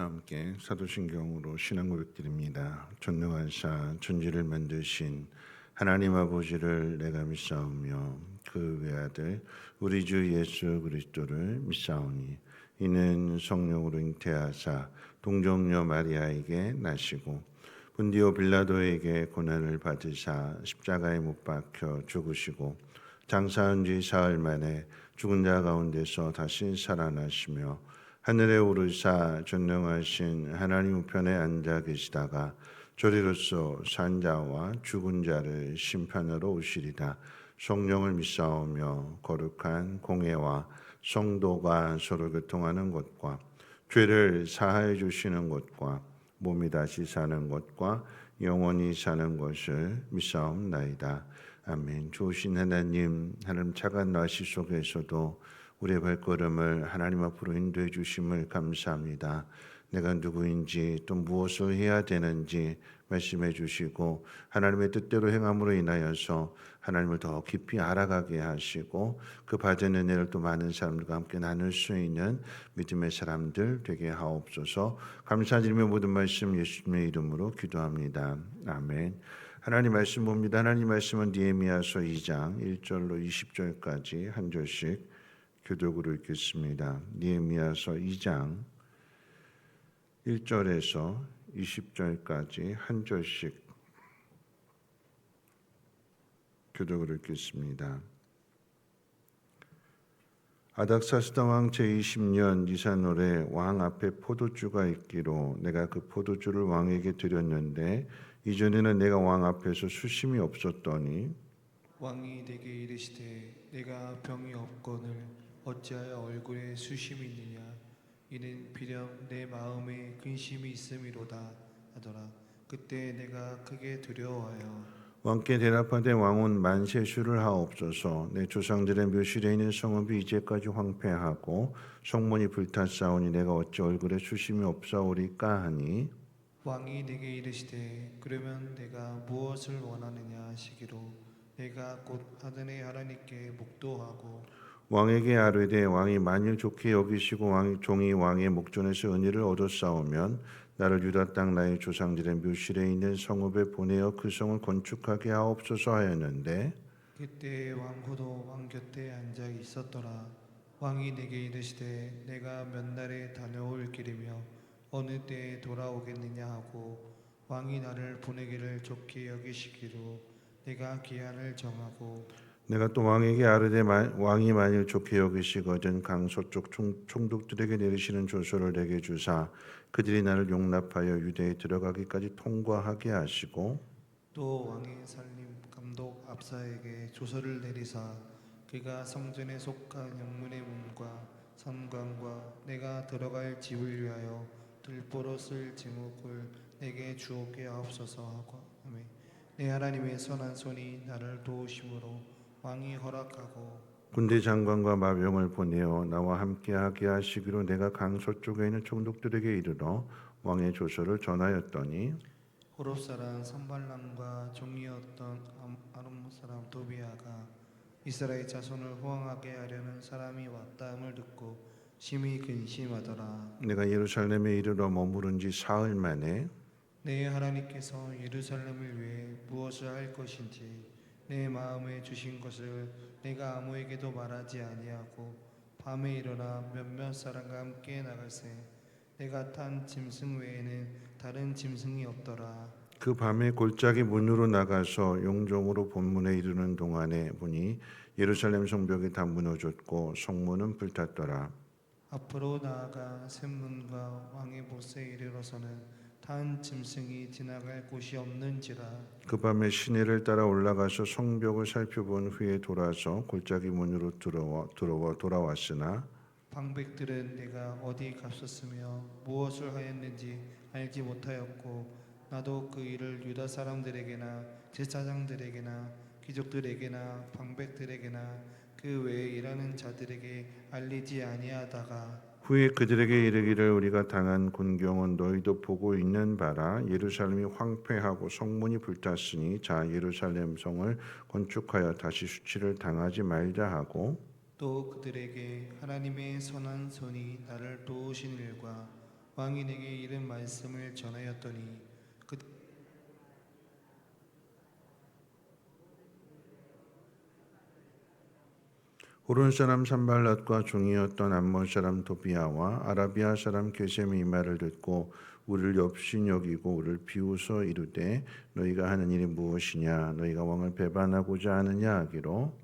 저와 함께 사도신경으로 신앙 고백드립니다. 전능하사 천지를 만드신 하나님 아버지를 내가 믿사오며 그 외아들 우리 주 예수 그리스도를 믿사오니 이는 성령으로 잉태하사 동정녀 마리아에게 나시고 본디오 빌라도에게 고난을 받으사 십자가에 못 박혀 죽으시고 장사한 지 사흘 만에 죽은 자 가운데서 다시 살아나시며 하늘에 오르사 전능하신 하나님 우편에 앉아 계시다가 저리로서 산 자와 죽은 자를 심판하러 오시리다. 성령을 믿사오며 거룩한 공회와 성도가 서로 교통하는 것과 죄를 사하여 주시는 것과 몸이 다시 사는 것과 영원히 사는 것을 믿사옵나이다. 아멘. 좋으신 하나님, 하나님 차가운 날씨 속에서도 우리의 발걸음을 하나님 앞으로 인도해 주심을 감사합니다. 내가 누구인지 또 무엇을 해야 되는지 말씀해 주시고 하나님의 뜻대로 행함으로 인하여서 하나님을 더 깊이 알아가게 하시고 그 받은 은혜를 또 많은 사람들과 함께 나눌 수 있는 믿음의 사람들 되게 하옵소서. 감사드리며 모든 말씀 예수님의 이름으로 기도합니다. 아멘. 하나님 말씀 봅니다. 하나님 말씀은 느헤미야서 2장 1절로 20절까지 한 절씩 교독으로 읽겠습니다. 느헤미야서 2장 1절에서 20절까지 한 절씩 교독으로 읽겠습니다. 아닥사스다 왕 제20년 니산월에 왕 앞에 포도주가 있기로 내가 그 포도주를 왕에게 드렸는데 이전에는 내가 왕 앞에서 수심이 없었더니 왕이 내게 이르시되 내가 병이 없거늘 어찌하여 얼굴에 수심이 있느냐 이는 비령 내 마음에 근심이 있음이로다 하더라. 그때 내가 크게 두려워하여 왕께 대답하되 왕은 만세수를 하옵소서. 내 조상들의 묘실에 있는 성읍이 이제까지 황폐하고 성문이 불탔사오니 내가 어찌 얼굴에 수심이 없사오리까 하니 왕이 내게 이르시되 그러면 내가 무엇을 원하느냐 하시기로 내가 곧 아드네 하나님께 묵도하고 왕에게 아뢰되 왕이 만일 좋게 여기시고 종이 왕의 목전에서 은혜를 얻었사오면 나를 유다 땅 나의 조상들의 묘실에 있는 성읍에 보내어 그 성을 건축하게 하옵소서 하였는데 그때 왕후도 왕 곁에 앉아 있었더라. 왕이 내게 이르시되 내가 몇 날에 다녀올 길이며 어느 때에 돌아오겠느냐 하고 왕이 나를 보내기를 좋게 여기시기로 내가 기한을 정하고 내가 또 왕에게 아뢰되 왕이 만일 좋게 여기시거든 강서쪽 총독들에게 내리시는 조서를 내게 주사 그들이 나를 용납하여 유대에 들어가기까지 통과하게 하시고 또 왕의 살림 감독 압사에게 조서를 내리사 그가 성전에 속한 영문의 문과 삼관과 내가 들어갈 집을 위하여 들보로 쓸 제목을 내게 주옵게 하옵소서 하고 하매 내 하나님의 선한 손이 나를 도우심으로 왕이 허락하고 군대 장관과 마병을 보내어 나와 함께하게 하시기로 내가 강서쪽에 있는 총독들에게 이르러 왕의 조서를 전하였더니 호렙 사람 산발람과 종이었던 아람 사람 도비아가 이스라엘 자손을 호황하게 하려는 사람이 왔다함을 듣고 심히 근심하더라. 내가 예루살렘에 이르러 머무른 지 사흘 만에 내 하나님께서 예루살렘을 위해 무엇을 할 것인지 내 마음에 주신 것을 내가 아무에게도 말하지 아니하고 밤에 일어나 몇몇 사람과 함께 나갈새 내가 탄 짐승 외에는 다른 짐승이 없더라. 그 밤에 골짜기 문으로 나가서 용종으로 본문에 이르는 동안에 보니 예루살렘 성벽이 다 무너졌고 성문은 불탔더라. 앞으로 나아가 샘문과 왕의 못에 이르러서는 탄 짐승이 지나갈 곳이 없는지라. 그 밤에 시내를 따라 올라가서 성벽을 살펴본 후에 돌아서 골짜기 문으로 돌아왔으나 방백들은 내가 어디 갔었으며 무엇을 하였는지 알지 못하였고 나도 그 일을 유다 사람들에게나 제사장들에게나 귀족들에게나 방백들에게나 그 외에 일하는 자들에게 알리지 아니하다가 후에 그들에게 이르기를 우리가 당한 곤경은 너희도 보고 있는 바라. 예루살렘이 황폐하고 성문이 불탔으니 자 예루살렘 성을 건축하여 다시 수치를 당하지 말자 하고 또 그들에게 하나님의 선한 손이 나를 도우신 일과 왕이 내게 이른 말씀을 전하였더니 그 호론 사람 산발랏과 종이었던 암몬 사람 도비아와 아라비아 사람 게셈이 이 말을 듣고 우리를 엽신 여기고 우리를 비웃어 이르되 너희가 하는 일이 무엇이냐 너희가 왕을 배반하고자 하느냐 하기로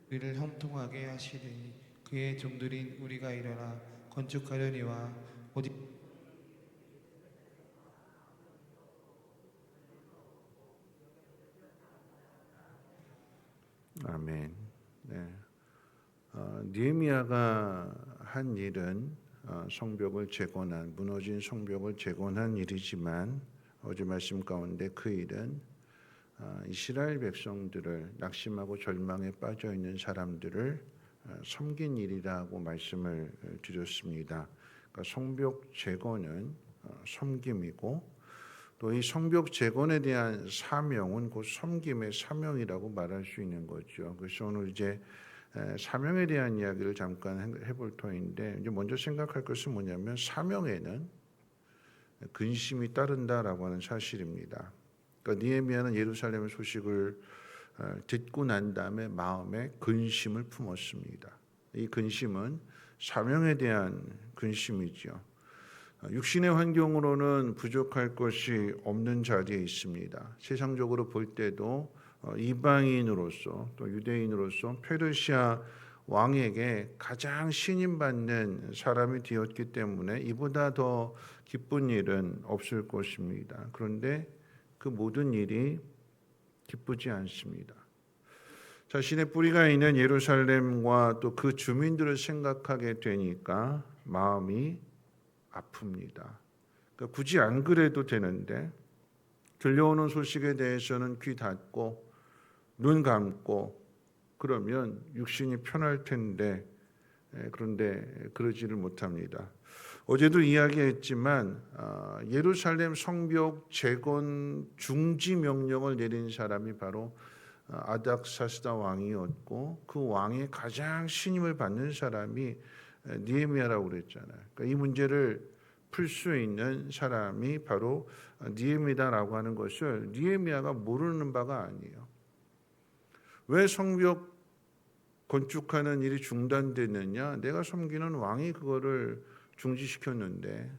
우리를 형통하게 하시리니 그의 종들인 우리가 일어나 건축하려니와 어디 아멘. 네. 느헤미야가 한 일은 성벽을 재건한 무너진 성벽을 재건한 일이지만 어제 말씀 가운데 그 일은 이스라엘 백성들을 낙심하고 절망에 빠져 있는 사람들을 섬긴 일이라고 말씀을 드렸습니다. 그러니까 성벽 재건은 섬김이고 또 이 성벽 재건에 대한 사명은 곧 섬김의 사명이라고 말할 수 있는 거죠. 그래서 오늘 이제 사명에 대한 이야기를 잠깐 해볼 터인데 이제 먼저 생각할 것은 뭐냐면 사명에는 근심이 따른다라고 하는 사실입니다. 그러니까 느헤미야는 예루살렘의 소식을 듣고 난 다음에 마음에 근심을 품었습니다. 이 근심은 사명에 대한 근심이죠. 육신의 환경으로는 부족할 것이 없는 자리에 있습니다. 세상적으로 볼 때도 이방인으로서 또 유대인으로서 페르시아 왕에게 가장 신임받는 사람이 되었기 때문에 이보다 더 기쁜 일은 없을 것입니다. 그런데 그 모든 일이 기쁘지 않습니다. 자신의 뿌리가 있는 예루살렘과 또 그 주민들을 생각하게 되니까 마음이 아픕니다. 그러니까 굳이 안 그래도 되는데 들려오는 소식에 대해서는 귀 닫고 눈 감고 그러면 육신이 편할 텐데 그런데 그러지를 못합니다. 어제도 이야기했지만 예루살렘 성벽 재건 중지 명령을 내린 사람이 바로 아닥사스다 왕이었고 그 왕의 가장 신임을 받는 사람이 느헤미야라고 그랬잖아요. 그러니까 이 문제를 풀 수 있는 사람이 바로 느헤미야라고 하는 것을 느헤미야가 모르는 바가 아니에요. 왜 성벽 건축하는 일이 중단됐느냐? 내가 섬기는 왕이 그거를 중지시켰는데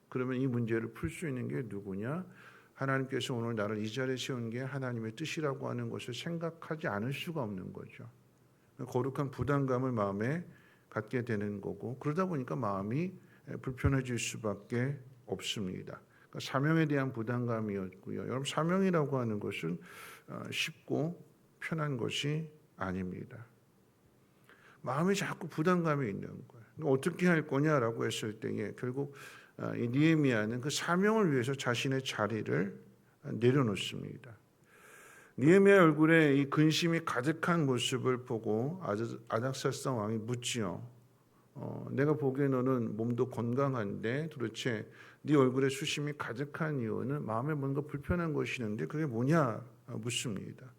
그러면 이 문제를 풀 수 있는 게 누구냐? 하나님께서 오늘 나를 이 자리에 세운 게 하나님의 뜻이라고 하는 것을 생각하지 않을 수가 없는 거죠. 거룩한 부담감을 마음에 갖게 되는 거고 그러다 보니까 마음이 불편해질 수밖에 없습니다. 그러니까 사명에 대한 부담감이었고요. 여러분 사명이라고 하는 것은 쉽고 편한 것이 아닙니다. 마음에 자꾸 부담감이 있는 거예요. 어떻게 할 거냐라고 했을 때에 결국 이 느헤미야는 그 사명을 위해서 자신의 자리를 내려놓습니다. 느헤미야 얼굴에 이 근심이 가득한 모습을 보고 아닥사스다 왕이 묻지요. 내가 보기에 너는 몸도 건강한데 도대체 네 얼굴에 수심이 가득한 이유는 마음에 뭔가 불편한 것이 있는데 그게 뭐냐 묻습니다.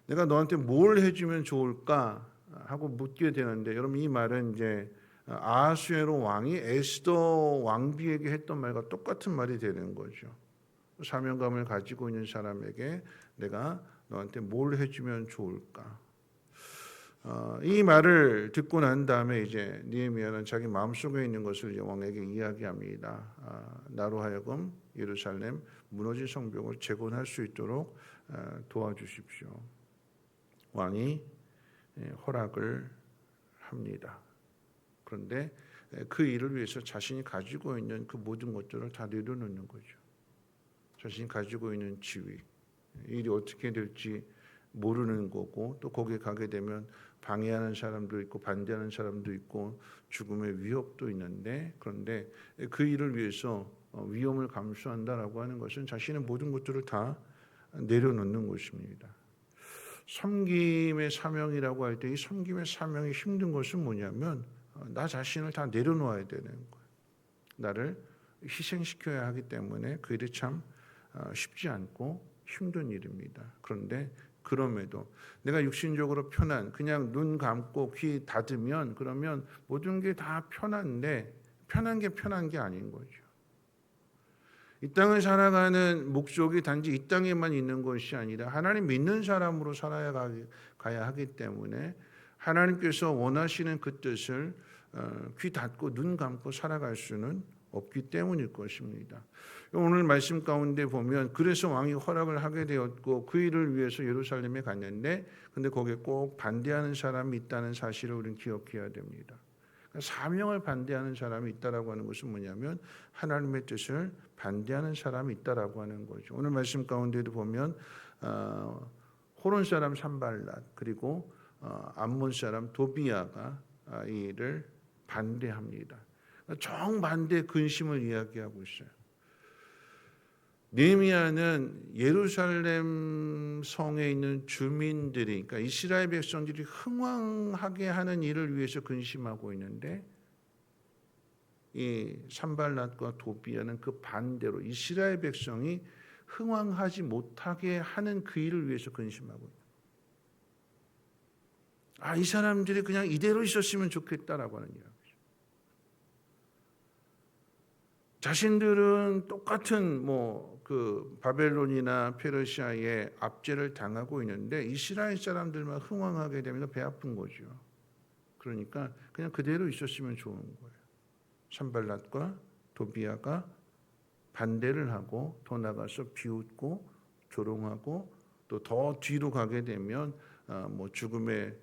내가 너한테 뭘 해주면 좋을까 하고 묻게 되는데 여러분 이 말은 이제 아하수에로 왕이 에스더 왕비에게 했던 말과 똑같은 말이 되는 거죠. 사명감을 가지고 있는 사람에게 내가 너한테 뭘 해주면 좋을까? 이 말을 듣고 난 다음에 이제 느헤미야는 자기 마음속에 있는 것을 왕에게 이야기합니다. 나로 하여금 예루살렘 무너진 성벽을 재건할 수 있도록 도와주십시오. 왕이 허락을 합니다. 그런데 그 일을 위해서 자신이 가지고 있는 그 모든 것들을 다 내려놓는 거죠. 자신이 가지고 있는 지위, 일이 어떻게 될지 모르는 거고 또 거기에 가게 되면 방해하는 사람도 있고 반대하는 사람도 있고 죽음의 위협도 있는데 그런데 그 일을 위해서 위험을 감수한다라고 하는 것은 자신의 모든 것들을 다 내려놓는 것입니다. 섬김의 사명이라고 할 때 이 섬김의 사명이 힘든 것은 뭐냐면 나 자신을 다 내려놓아야 되는 거예요. 나를 희생시켜야 하기 때문에 그 일이 참 쉽지 않고 힘든 일입니다. 그런데 그럼에도 내가 육신적으로 편한 그냥 눈 감고 귀 닫으면 그러면 모든 게 다 편한데 편한 게 아닌 거죠. 이 땅을 살아가는 목적이 단지 이 땅에만 있는 것이 아니라 하나님 믿는 사람으로 가야 하기 때문에 하나님께서 원하시는 그 뜻을 귀 닫고 눈 감고 살아갈 수는 없기 때문일 것입니다. 오늘 말씀 가운데 보면 그래서 왕이 허락을 하게 되었고 그 일을 위해서 예루살렘에 갔는데 근데 거기에 꼭 반대하는 사람이 있다는 사실을 우리는 기억해야 됩니다. 사명을 반대하는 사람이 있다라고 하는 것은 뭐냐면 하나님의 뜻을 반대하는 사람이 있다라고 하는 거죠. 오늘 말씀 가운데도 보면 호론 사람 산발랏 그리고 암몬 사람 도비아가 이 일을 반대합니다. 정반대 근심을 이야기하고 있어요. 느헤미야는 예루살렘 성에 있는 주민들이 그러니까 이스라엘 백성들이 흥왕하게 하는 일을 위해서 근심하고 있는데 이 산발랏과 도비아는 그 반대로 이스라엘 백성이 흥왕하지 못하게 하는 그 일을 위해서 근심하고 있다. 이 사람들이 그냥 이대로 있었으면 좋겠다라고 하는 이야기죠. 자신들은 똑같은 그 바벨론이나 페르시아의 압제를 당하고 있는데 이스라엘 사람들만 흥왕하게 되면 배 아픈 거죠. 그러니까 그냥 그대로 있었으면 좋은 거예요. 산발랏과 도비아가 반대를 하고 더 나가서 비웃고 조롱하고 또 더 뒤로 가게 되면 죽음의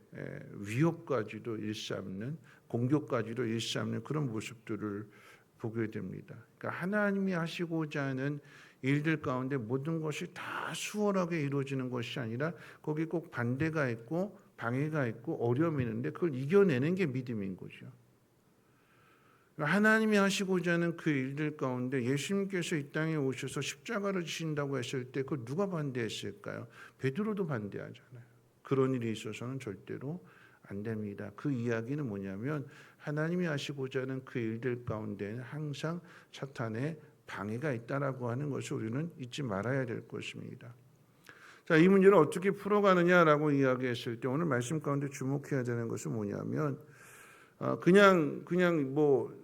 위협까지도 일삼는 공격까지도 일삼는 그런 모습들을 보게 됩니다. 그러니까 하나님이 하시고자 하는 일들 가운데 모든 것이 다 수월하게 이루어지는 것이 아니라 거기 꼭 반대가 있고 방해가 있고 어려움이 있는데 그걸 이겨내는 게 믿음인 거죠. 하나님이 하시고자 하는 그 일들 가운데 예수님께서 이 땅에 오셔서 십자가를 지신다고 했을 때 그걸 누가 반대했을까요? 베드로도 반대하잖아요. 그런 일이 있어서는 절대로 안 됩니다. 그 이야기는 뭐냐면 하나님이 하시고자 하는 그 일들 가운데는 항상 사탄의 방해가 있다라고 하는 것을 우리는 잊지 말아야 될 것입니다. 자, 이 문제를 어떻게 풀어가느냐라고 이야기했을 때 오늘 말씀 가운데 주목해야 되는 것은 뭐냐면 그냥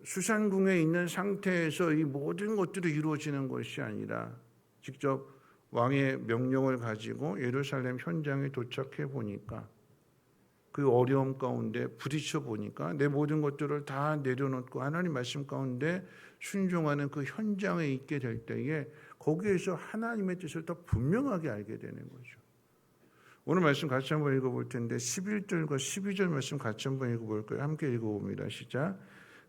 수산궁에 있는 상태에서 이 모든 것들이 이루어지는 것이 아니라 직접 왕의 명령을 가지고 예루살렘 현장에 도착해 보니까 그 어려움 가운데 부딪혀 보니까 내 모든 것들을 다 내려놓고 하나님 말씀 가운데 순종하는 그 현장에 있게 될 때에 거기에서 하나님의 뜻을 더 분명하게 알게 되는 거죠. 오늘 말씀 같이 한번 읽어볼 텐데 11절과 12절 말씀 같이 한번 읽어볼 거예요. 함께 읽어봅니다. 시작.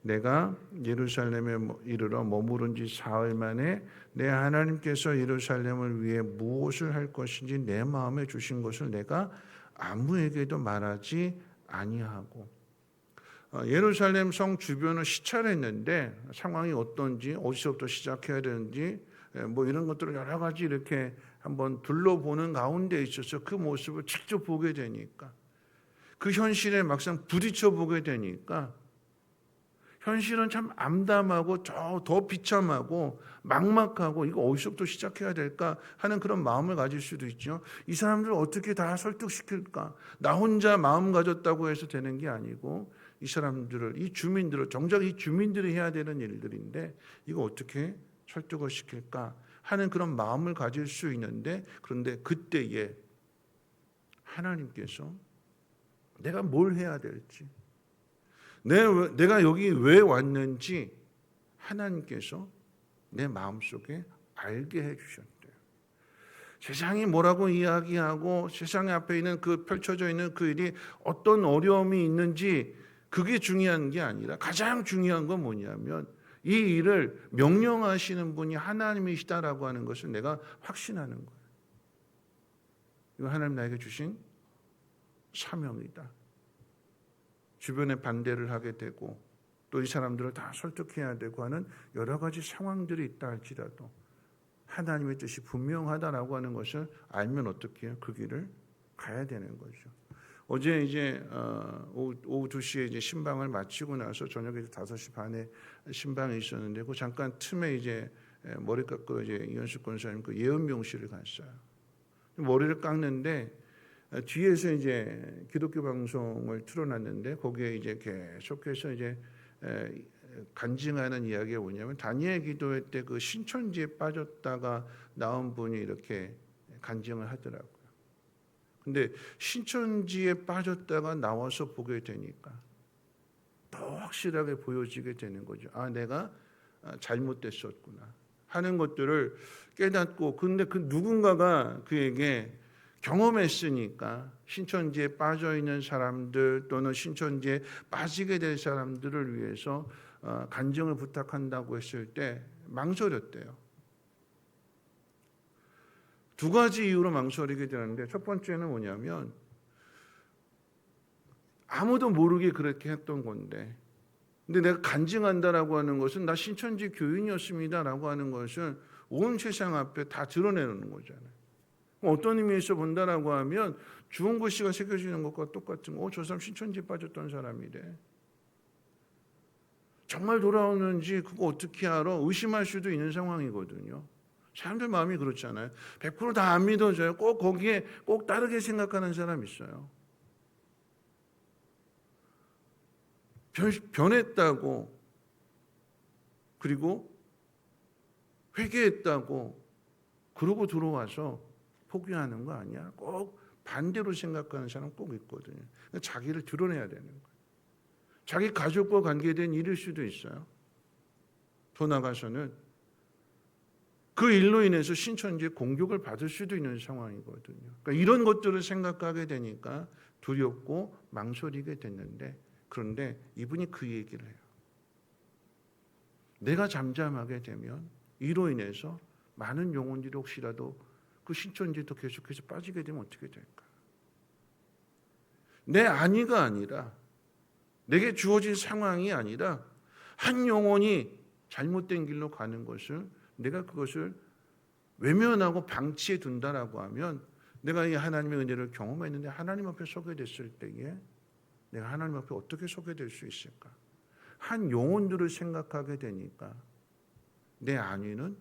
내가 예루살렘에 이르러 머무른 지 사흘 만에 내 하나님께서 예루살렘을 위해 무엇을 할 것인지 내 마음에 주신 것을 내가 아무에게도 말하지 아니하고 예루살렘 성 주변을 시찰했는데 상황이 어떤지 어디서부터 시작해야 되는지 이런 것들을 여러 가지 이렇게 한번 둘러보는 가운데 있어서 그 모습을 직접 보게 되니까 그 현실에 막상 부딪혀 보게 되니까 현실은 참 암담하고 더 비참하고 막막하고 이거 어디서부터 시작해야 될까 하는 그런 마음을 가질 수도 있죠. 이 사람들을 어떻게 다 설득시킬까? 나 혼자 마음 가졌다고 해서 되는 게 아니고 이 사람들을 이 주민들을 정작 이 주민들이 해야 되는 일들인데 이거 어떻게 설득을 시킬까 하는 그런 마음을 가질 수 있는데 그런데 그때에 하나님께서 내가 뭘 해야 될지 내가 여기 왜 왔는지 하나님께서 내 마음속에 알게 해주셨대요. 세상이 뭐라고 이야기하고 세상 앞에 있는 그 펼쳐져 있는 그 일이 어떤 어려움이 있는지 그게 중요한 게 아니라 가장 중요한 건 뭐냐면 이 일을 명령하시는 분이 하나님이시다라고 하는 것을 내가 확신하는 거예요. 이거 하나님 나에게 주신 사명이다. 주변에 반대를 하게 되고 또 이 사람들을 다 설득해야 되고 하는 여러 가지 상황들이 있다 할지라도 하나님의 뜻이 분명하다라고 하는 것을 알면 어떻게 해요? 그 길을 가야 되는 거죠. 어제 이제 오후 2시에 이제 신방을 마치고 나서 저녁에 5시 반에 신방이 있었는데 그 잠깐 틈에 이제 머리 깎고 이제 이현숙 권사님 그 예언 명실을 갔어요. 머리를 깎는데 뒤에서 이제 기독교 방송을 틀어놨는데 거기에 이제 계속해서 이제 간증하는 이야기가 뭐냐면 다니엘 기도회 때 그 신천지에 빠졌다가 나온 분이 이렇게 간증을 하더라고요. 근데 신천지에 빠졌다가 나와서 보게 되니까 더 확실하게 보여지게 되는 거죠. 아, 내가 잘못됐었구나 하는 것들을 깨닫고, 근데 그 누군가가 그에게 경험했으니까 신천지에 빠져 있는 사람들 또는 신천지에 빠지게 될 사람들을 위해서 간증을 부탁한다고 했을 때 망설였대요. 두 가지 이유로 망설이게 되는데, 첫 번째는 뭐냐면 아무도 모르게 그렇게 했던 건데, 근데 내가 간증한다라고 하는 것은 나 신천지 교인이었습니다라고 하는 것은 온 세상 앞에 다 드러내는 거잖아요. 어떤 의미에서 본다라고 하면 주홍 글씨가 새겨지는 것과 똑같은 거. 저 사람 신천지에 빠졌던 사람이래. 정말 돌아오는지 그거 어떻게 알아? 의심할 수도 있는 상황이거든요. 사람들 마음이 그렇잖아요. 100% 다 안 믿어져요. 꼭 거기에 꼭 다르게 생각하는 사람 있어요. 변했다고, 그리고 회개했다고 그러고 들어와서 포기하는 거 아니야. 꼭 반대로 생각하는 사람 꼭 있거든요. 자기를 드러내야 되는 거예요. 자기 가족과 관계된 일일 수도 있어요. 더 나가서는 그 일로 인해서 신천지의 공격을 받을 수도 있는 상황이거든요. 그러니까 이런 것들을 생각하게 되니까 두렵고 망설이게 됐는데, 그런데 이분이 그 얘기를 해요. 내가 잠잠하게 되면 이로 인해서 많은 영혼들이 혹시라도 그 신천지에 더 계속해서 빠지게 되면 어떻게 될까? 내 안위가 아니라, 내게 주어진 상황이 아니라 한 영혼이 잘못된 길로 가는 것을 내가 그것을 외면하고 방치해 둔다라고 하면, 내가 이 하나님의 은혜를 경험했는데 하나님 앞에 서게 됐을 때에 내가 하나님 앞에 어떻게 서게 될 수 있을까? 한 영혼들을 생각하게 되니까 내 안위는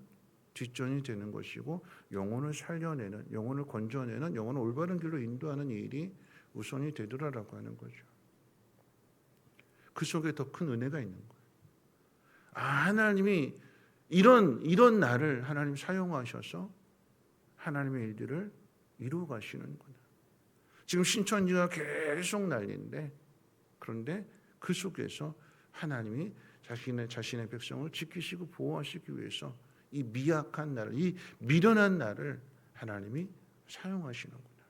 뒷전이 되는 것이고, 영혼을 살려내는, 영혼을 건져내는, 영혼을 올바른 길로 인도하는 일이 우선이 되더라라고 하는 거죠. 그 속에 더 큰 은혜가 있는 거예요. 아, 하나님이 이런 나를 하나님 사용하셔서 하나님의 일들을 이루어 가시는구나. 지금 신천지가 계속 난리인데, 그런데 그 속에서 하나님이 자신의 백성을 지키시고 보호하시기 위해서 이 미약한 나를, 이 미련한 나를 하나님이 사용하시는구나.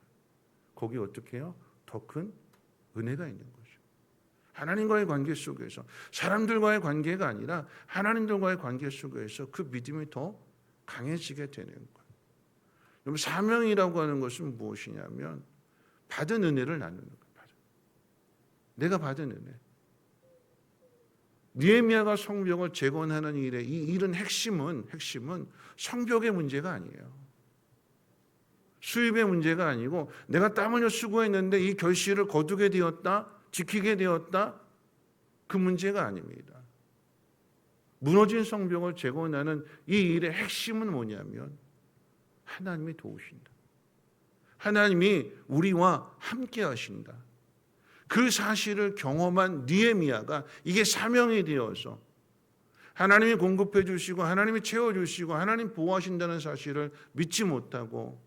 거기 어떻게 해요? 더 큰 은혜가 있는 거죠. 하나님과의 관계 속에서, 사람들과의 관계가 아니라 하나님들과의 관계 속에서 그 믿음이 더 강해지게 되는 거예요. 여러분, 사명이라고 하는 것은 무엇이냐면 받은 은혜를 나누는 거예요. 내가 받은 은혜. 느헤미야가 성벽을 재건하는 일에, 이 일은 핵심은 성벽의 문제가 아니에요. 수입의 문제가 아니고, 내가 땀 흘려 수고했는데 이 결실을 거두게 되었다, 지키게 되었다, 그 문제가 아닙니다. 무너진 성벽을 재건하는 이 일의 핵심은 뭐냐면 하나님이 도우신다. 하나님이 우리와 함께 하신다. 그 사실을 경험한 느헤미야가 이게 사명이 되어서 하나님이 공급해 주시고 하나님이 채워 주시고 하나님 보호하신다는 사실을 믿지 못하고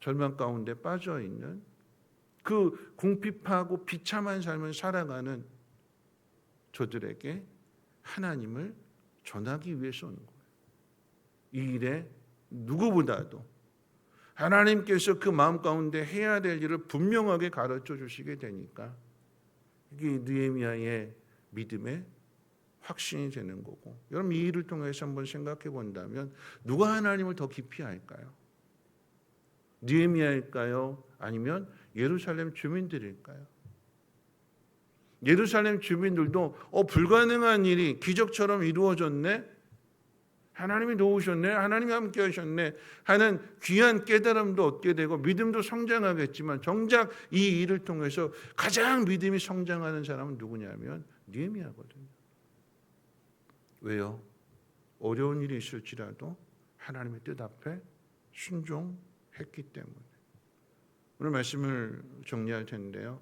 절망 가운데 빠져 있는, 그 궁핍하고 비참한 삶을 살아가는 저들에게 하나님을 전하기 위해서 오는 거예요. 이 일에 누구보다도 하나님께서 그 마음 가운데 해야 될 일을 분명하게 가르쳐 주시게 되니까 이게 느헤미야의 믿음의 확신이 되는 거고, 여러분 이 일을 통해서 한번 생각해 본다면 누가 하나님을 더 깊이 알까요? 느헤미야일까요? 아니면 예루살렘 주민들일까요? 예루살렘 주민들도 불가능한 일이 기적처럼 이루어졌네, 하나님이 도우셨네, 하나님이 함께 하셨네 하는 귀한 깨달음도 얻게 되고 믿음도 성장하겠지만, 정작 이 일을 통해서 가장 믿음이 성장하는 사람은 누구냐면 느헤미야거든요. 왜요? 어려운 일이 있을지라도 하나님의 뜻 앞에 순종했기 때문에. 오늘 말씀을 정리할 텐데요.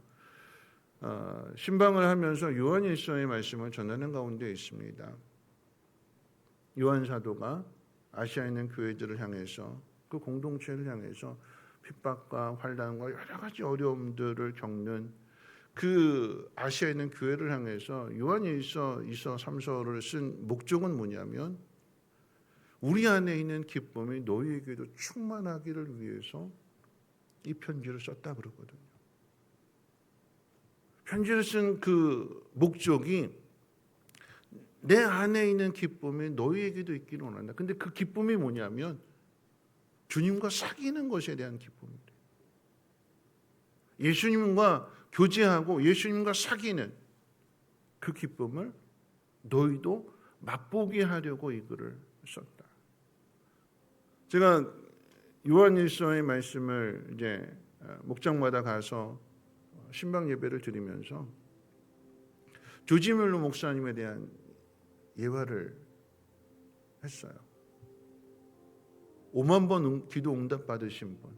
신방을 하면서 요한일서의 말씀을 전하는 가운데 있습니다. 요한 사도가 아시아에 있는 교회들을 향해서 그 공동체를 향해서 핍박과 환난과 여러 가지 어려움들을 겪는 그 아시아에 있는 교회를 향해서 요한일서 2서 3서를 쓴 목적은 뭐냐면 우리 안에 있는 기쁨이 너희에게도 충만하기를 위해서 이 편지를 썼다 그러거든요. 편지를 쓴 그 목적이 내 안에 있는 기쁨이 너희에게도 있기를 원한다. 근데 그 기쁨이 뭐냐면 주님과 사귀는 것에 대한 기쁨입니다. 예수님과 교제하고 예수님과 사귀는 그 기쁨을 너희도 맛보게 하려고 이 글을 썼다. 제가 요한일서의 말씀을 이제 목장마다 가서 신방 예배를 드리면서 조지 뮬러 목사님에 대한 예화를 했어요. 5만 번 기도 응답 받으신 분.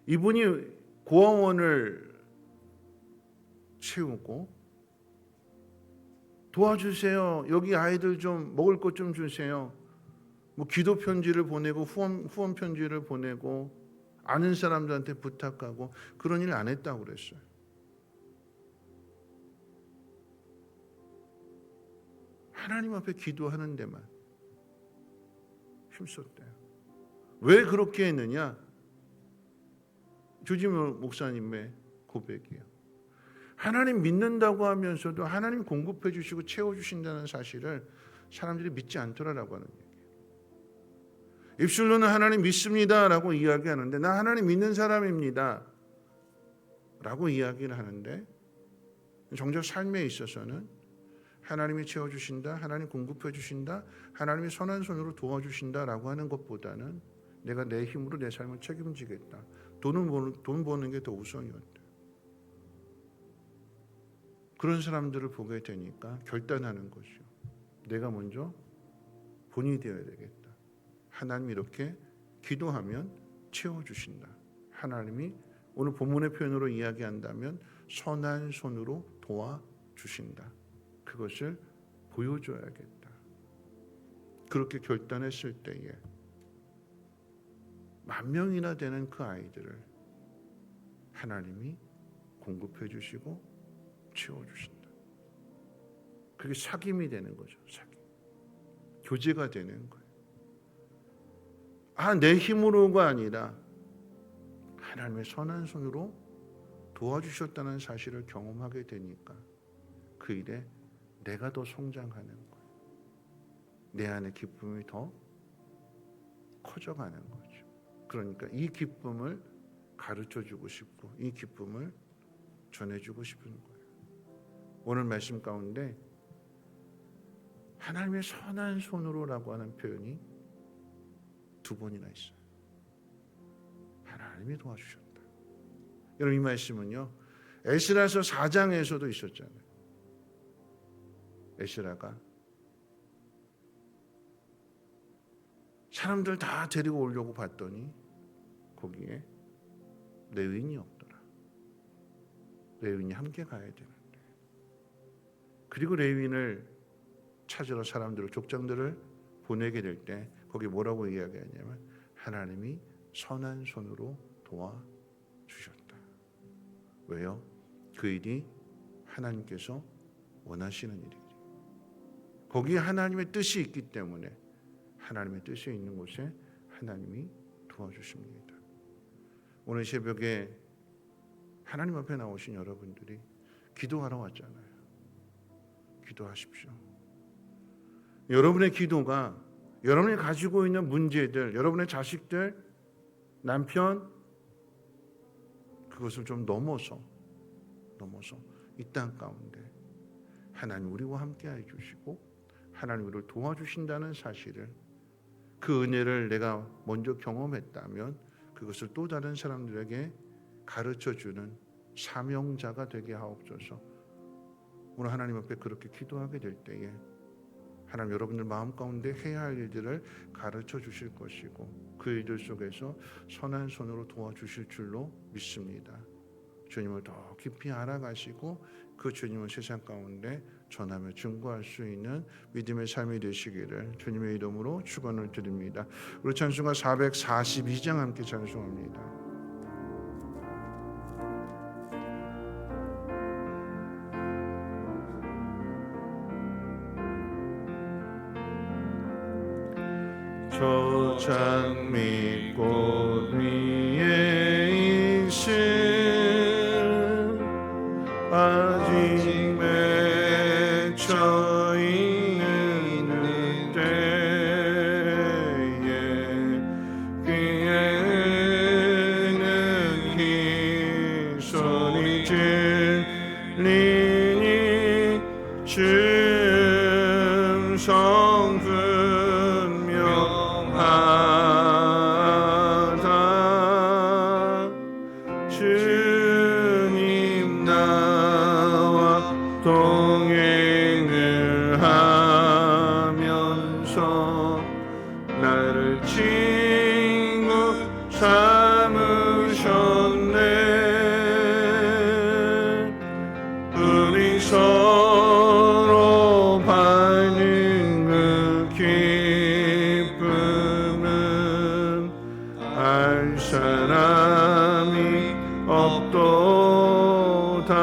이분이 고아원을 채우고 도와주세요. 여기 아이들 좀 먹을 것 좀 주세요. 뭐 기도 편지를 보내고 후원 편지를 보내고 아는 사람들한테 부탁하고 그런 일 안 했다고 그랬어요. 하나님 앞에 기도하는 데만 힘썼대요. 왜 그렇게 했느냐? 조지 목사님의 고백이에요. 하나님 믿는다고 하면서도 하나님 공급해 주시고 채워 주신다는 사실을 사람들이 믿지 않더라라고 하는 얘기예요. 입술로는 하나님 믿습니다라고 이야기하는데 나 하나님 믿는 사람입니다 라고 이야기를 하는데 정작 삶에 있어서는 하나님이 채워주신다, 하나님 공급해 주신다, 하나님이 선한 손으로 도와주신다라고 하는 것보다는 내가 내 힘으로 내 삶을 책임지겠다. 돈 버는 게 더 우선이었다. 그런 사람들을 보게 되니까 결단하는 것이요. 내가 먼저 본이 되어야 되겠다. 하나님이 이렇게 기도하면 채워주신다. 하나님이 오늘 본문의 표현으로 이야기한다면 선한 손으로 도와주신다. 그것을 보여줘야겠다. 그렇게 결단했을 때에 10,000명이나 되는 그 아이들을 하나님이 공급해 주시고 채워주신다. 그게 사귐이 되는 거죠. 사귐. 교제가 되는 거예요. 내 힘으로가 아니라 하나님의 선한 손으로 도와주셨다는 사실을 경험하게 되니까 그 일에 내가 더 성장하는 거예요. 내 안에 기쁨이 더 커져가는 거죠. 그러니까 이 기쁨을 가르쳐주고 싶고 이 기쁨을 전해주고 싶은 거예요. 오늘 말씀 가운데 하나님의 선한 손으로라고 하는 표현이 2번이나 있어요. 하나님이 도와주셨다. 여러분 이 말씀은요 에스라서 4장에서도 있었잖아요. 에스라가 사람들 다 데리고 오려고 봤더니 거기에 레위인이 없더라. 레위인이 함께 가야 되는데 그리고 레위인을 찾으러 사람들을 족장들을 보내게 될 때 거기 뭐라고 이야기하냐면 하나님이 선한 손으로 도와주셨다. 왜요? 그 일이 하나님께서 원하시는 일이에요. 거기에 하나님의 뜻이 있기 때문에 하나님의 뜻이 있는 곳에 하나님이 도와주십니다. 오늘 새벽에 하나님 앞에 나오신 여러분들이 기도하러 왔잖아요. 기도하십시오. 여러분의 기도가 여러분이 가지고 있는 문제들, 여러분의 자식들, 남편 그것을 좀 넘어서 이 땅 가운데 하나님 우리와 함께 해주시고 하나님 우리를 도와주신다는 사실을 그 은혜를 내가 먼저 경험했다면 그것을 또 다른 사람들에게 가르쳐주는 사명자가 되게 하옵소서. 오늘 하나님 앞에 그렇게 기도하게 될 때에 하나님 여러분들 마음 가운데 해야 할 일들을 가르쳐 주실 것이고 그 일들 속에서 선한 손으로 도와주실 줄로 믿습니다. 주님을 더 깊이 알아가시고 그 주님을 세상 가운데 전하며 증거할 수 있는 믿음의 삶이 되시기를 주님의 이름으로 축원을 드립니다. 우리 찬송가 442장 함께 찬송합니다. 저 장미꽃 위에 있음 아직 맺혀 있는 때에 귀에는 희손이 들리니 증성 분명하다. 주님 나와 동행을 하면서 나를 친구 삼으셨네. 우리 서로 받는 그 기쁨은 알 사람이 없도다.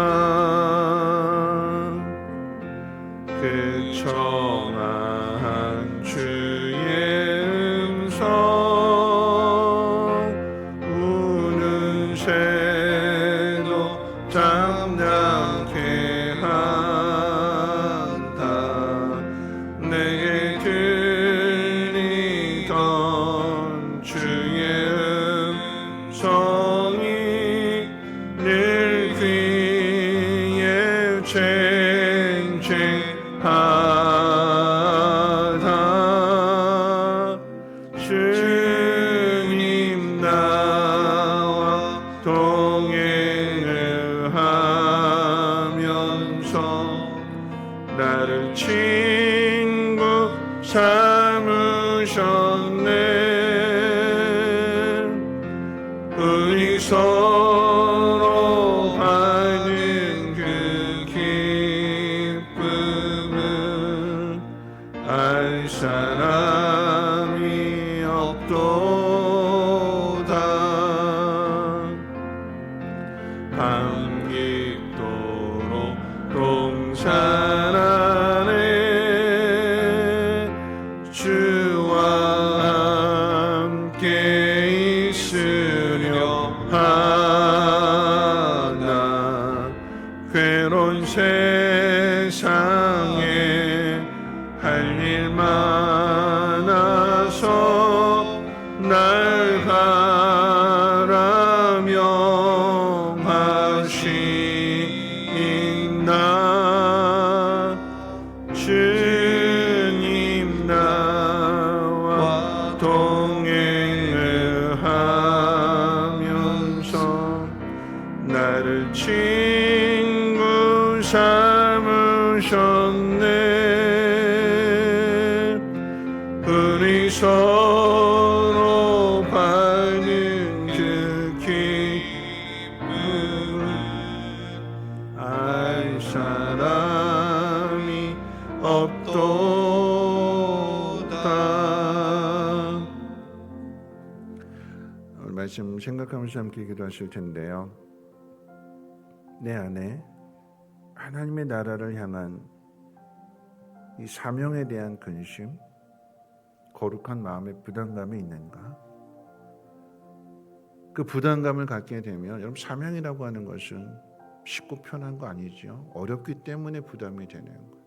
그 청아한 주의 음성 우는 새도 잠잠케 한다. 내게 들리던 주의 음성이 늘 귀에 쟁쟁하다. 주님 나와 동행을 하면서 나를 친구 삼으셨네. 우리 서로 받는 그 기쁨은 알 사람이 없도다. 밤 깊도록 동산 안에 주와 함께 있으려 하나. 괴로운 세상에 할 일 많아서 날 가라 명하시나. 주님 나와 동행을 하면서 나를 친구 삼으셨네. 우리 서로 받는 그 기쁨을 알 사람이 없도다. 오늘 말씀 생각하면서 함께 기도하실 텐데요. 내 안에 하나님의 나라를 향한 이 사명에 대한 근심, 거룩한 마음의 부담감이 있는가? 그 부담감을 갖게 되면 여러분 사명이라고 하는 것은 쉽고 편한 거 아니죠. 어렵기 때문에 부담이 되는 거예요.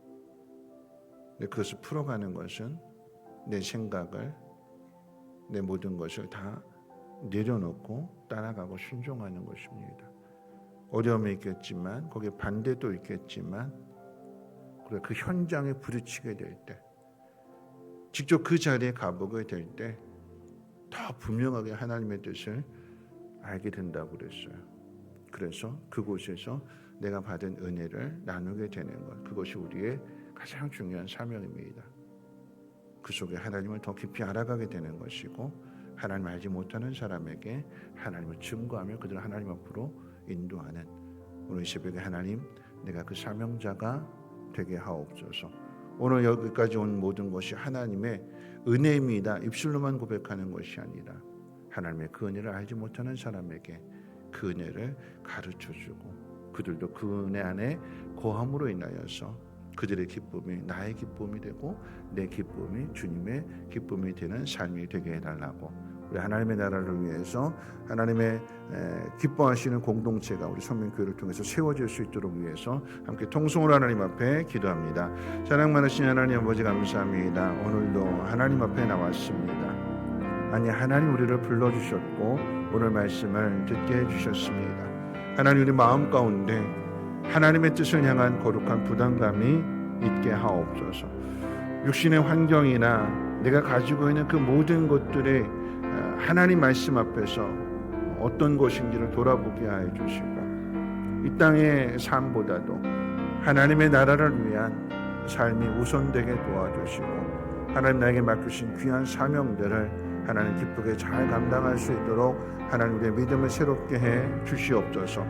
근데 그것을 풀어가는 것은 내 생각을, 내 모든 것을 다 내려놓고 따라가고 순종하는 것입니다. 어려움이 있겠지만 거기에 반대도 있겠지만 그래 그 현장에 부딪히게 될 때, 직접 그 자리에 가보게 될 때 더 분명하게 하나님의 뜻을 알게 된다고 그랬어요. 그래서 그곳에서 내가 받은 은혜를 나누게 되는 것, 그것이 우리의 가장 중요한 사명입니다. 그 속에 하나님을 더 깊이 알아가게 되는 것이고, 하나님을 알지 못하는 사람에게 하나님을 증거하며 그들을 하나님 앞으로 인도하는 오늘 이 새벽에 하나님, 내가 그 사명자가 되게 하옵소서. 오늘 여기까지 온 모든 것이 하나님의 은혜입니다. 입술로만 고백하는 것이 아니라 하나님의 그 은혜를 알지 못하는 사람에게 그 은혜를 가르쳐주고, 그들도 그 은혜 안에 거함으로 인하여서 그들의 기쁨이 나의 기쁨이 되고 내 기쁨이 주님의 기쁨이 되는 삶이 되게 해달라고, 우리 하나님의 나라를 위해서 하나님의 기뻐하시는 공동체가 우리 선민교회를 통해서 세워질 수 있도록 위해서 함께 통성으로 하나님 앞에 기도합니다. 사랑 많으신 하나님 아버지, 감사합니다. 오늘도 하나님 앞에 나왔습니다. 아니, 하나님 우리를 불러주셨고 오늘 말씀을 듣게 해주셨습니다. 하나님, 우리 마음 가운데 하나님의 뜻을 향한 거룩한 부담감이 있게 하옵소서. 육신의 환경이나 내가 가지고 있는 그 모든 것들이 하나님 말씀 앞에서 어떤 것인지를 돌아보게 하여 주시고, 이 땅의 삶보다도 하나님의 나라를 위한 삶이 우선되게 도와주시고, 하나님 나에게 맡기신 귀한 사명들을 하나님 기쁘게 잘 감당할 수 있도록 하나님 우리의 믿음을 새롭게 해 주시옵소서.